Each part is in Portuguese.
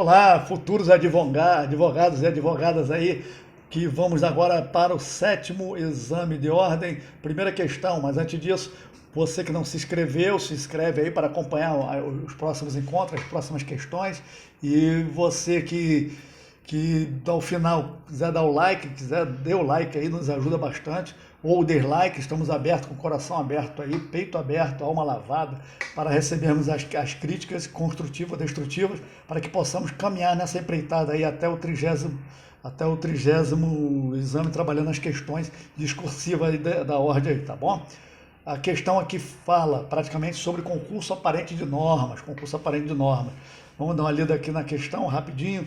Olá, futuros advogados e advogadas aí, que vamos agora para o 7º exame de ordem. Primeira questão, mas antes disso, você que não se inscreveu, se inscreve aí para acompanhar os próximos encontros, as próximas questões. E você que ao final quiser dar o like, dê o like aí, nos ajuda bastante. Ou dislike, estamos abertos, com o coração aberto aí, peito aberto, alma lavada, para recebermos as críticas construtivas, destrutivas, para que possamos caminhar nessa empreitada aí até o 30º exame, trabalhando as questões discursivas da ordem aí, tá bom? A questão aqui fala praticamente sobre concurso aparente de normas, Vamos dar uma lida aqui na questão rapidinho,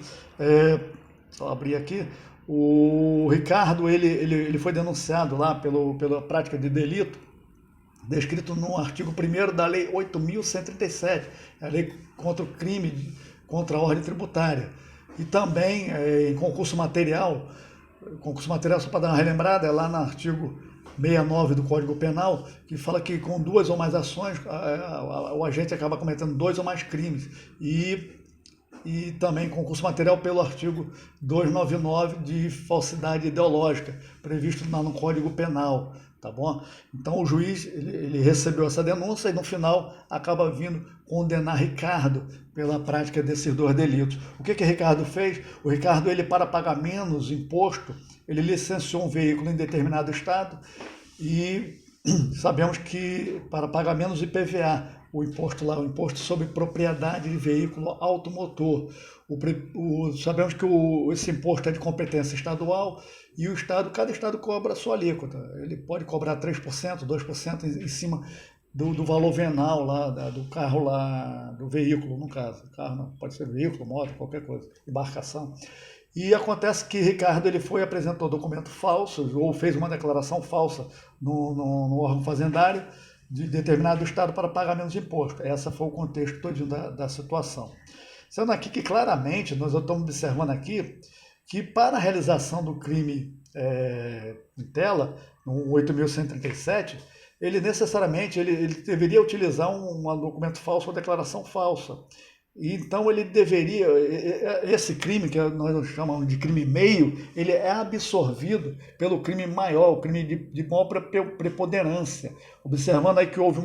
só abrir aqui. O Ricardo, ele foi denunciado lá pela prática de delito, descrito no artigo 1º da Lei 8.137, a lei contra o crime, contra a ordem tributária. E também em concurso material, só para dar uma relembrada, é lá no artigo 69 do Código Penal, que fala que com 2 ou mais ações, o agente acaba cometendo 2 ou mais crimes. E também concurso material pelo artigo 299 de falsidade ideológica, previsto lá no Código Penal, tá bom? Então o juiz, ele recebeu essa denúncia e no final acaba vindo condenar Ricardo pela prática desses 2 delitos. O que Ricardo fez? O Ricardo, ele, para pagar menos imposto, ele licenciou um veículo em determinado estado e sabemos que para pagar menos IPVA, o imposto sobre propriedade de veículo automotor. Sabemos que esse imposto é de competência estadual e cada estado cobra a sua alíquota. Ele pode cobrar 3%, 2% em cima do valor venal lá, do carro lá, do veículo, no caso. Carro não, pode ser veículo, moto, qualquer coisa, embarcação. E acontece que Ricardo, ele apresentou documento falso ou fez uma declaração falsa no órgão fazendário de determinado estado para pagar menos imposto. Esse foi o contexto todinho da situação. Sendo aqui que claramente nós estamos observando aqui que para a realização do crime em tela, no 8.137, ele necessariamente ele deveria utilizar um documento falso ou declaração falsa. Então ele deveria, esse crime que nós chamamos de crime meio, ele é absorvido pelo crime maior, o crime de maior preponderância, observando aí que houve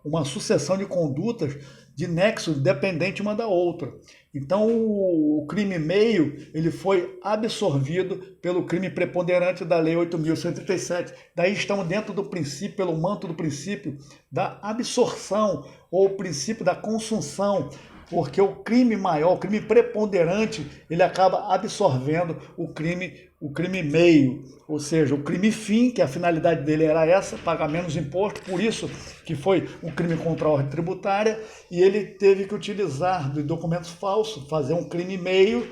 uma sucessão de condutas de nexo dependente uma da outra. Então o crime meio, ele foi absorvido pelo crime preponderante da Lei 8.137. Daí estamos dentro do princípio, pelo manto do princípio da absorção ou o princípio da consunção, porque o crime maior, o crime preponderante, ele acaba absorvendo o crime meio, ou seja, o crime fim, que a finalidade dele era essa, pagar menos imposto, por isso que foi um crime contra a ordem tributária, e ele teve que utilizar de documentos falsos, fazer um crime meio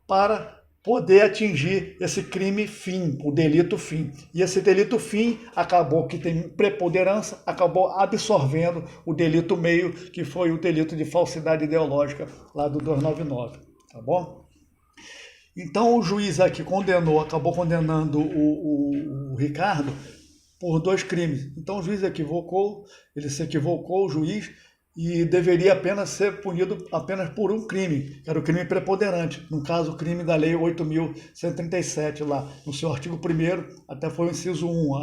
para poder atingir esse crime fim, o delito fim. E esse delito fim acabou que tem preponderância, acabou absorvendo o delito meio, que foi o delito de falsidade ideológica lá do 299, tá bom? Então o juiz aqui acabou condenando o Ricardo por 2 crimes. Então o juiz se equivocou, o juiz, e deveria apenas ser punido apenas por um crime, que era o crime preponderante, no caso o crime da Lei 8.137, lá no seu artigo 1º, até foi o inciso 1,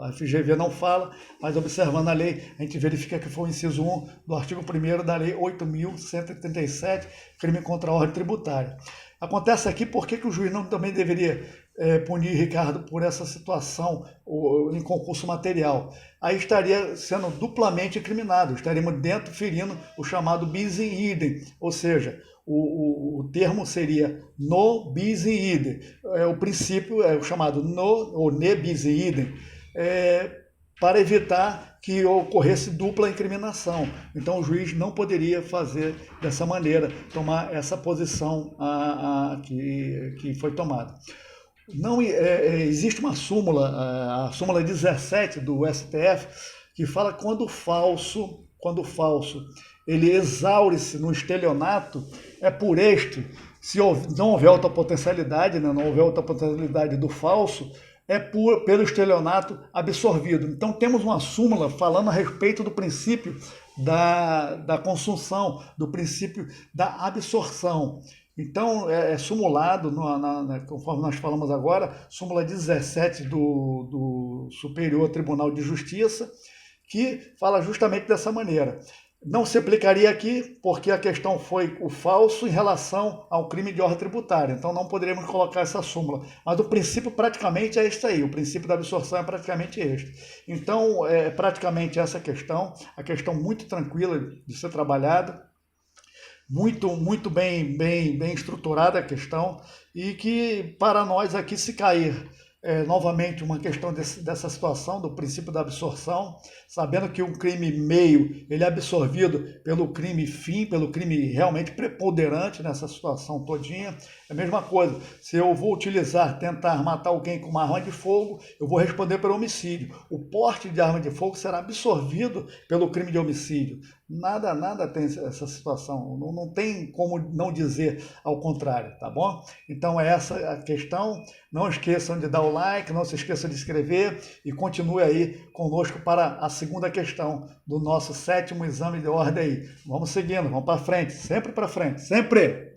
a FGV não fala, mas observando a lei, a gente verifica que foi o inciso 1 do artigo 1º da Lei 8.137, crime contra a ordem tributária. Acontece aqui porque que o juiz não também deveria punir Ricardo por essa situação em concurso material. Aí estaria sendo duplamente incriminado, estaríamos ferindo o chamado bis in idem, ou seja, o termo seria no bis in idem. O princípio é o chamado no ou ne bis in idem, para evitar que ocorresse dupla incriminação. Então o juiz não poderia fazer dessa maneira, tomar essa posição que foi tomada. Não existe uma súmula, a súmula 17 do STF, que fala que quando o falso ele exaure-se no estelionato, é por este, se não houver outra potencialidade, né, não houver outra potencialidade do falso, pelo estelionato absorvido. Então temos uma súmula falando a respeito do princípio da consunção, do princípio da absorção. Então, é simulado, conforme nós falamos agora, súmula 17 do Superior Tribunal de Justiça, que fala justamente dessa maneira. Não se aplicaria aqui porque a questão foi o falso em relação ao crime de ordem tributária. Então não poderíamos colocar essa súmula. Mas o princípio praticamente é este aí. O princípio da absorção é praticamente este. Então é praticamente essa questão. A questão muito tranquila de ser trabalhada. Muito bem estruturada a questão. E que para nós aqui se cair novamente uma questão dessa situação do princípio da absorção, sabendo que um crime meio ele é absorvido pelo crime fim, pelo crime realmente preponderante nessa situação todinha. É a mesma coisa, se eu vou tentar matar alguém com uma arma de fogo, eu vou responder pelo homicídio. O porte de arma de fogo será absorvido pelo crime de homicídio. Nada tem essa situação, não tem como não dizer ao contrário, tá bom? Então é essa a questão. Não esqueçam de dar o like, não se esqueçam de inscrever e continue aí conosco para a segunda questão do nosso 7º exame de ordem aí. Vamos seguindo, vamos para frente, sempre, sempre!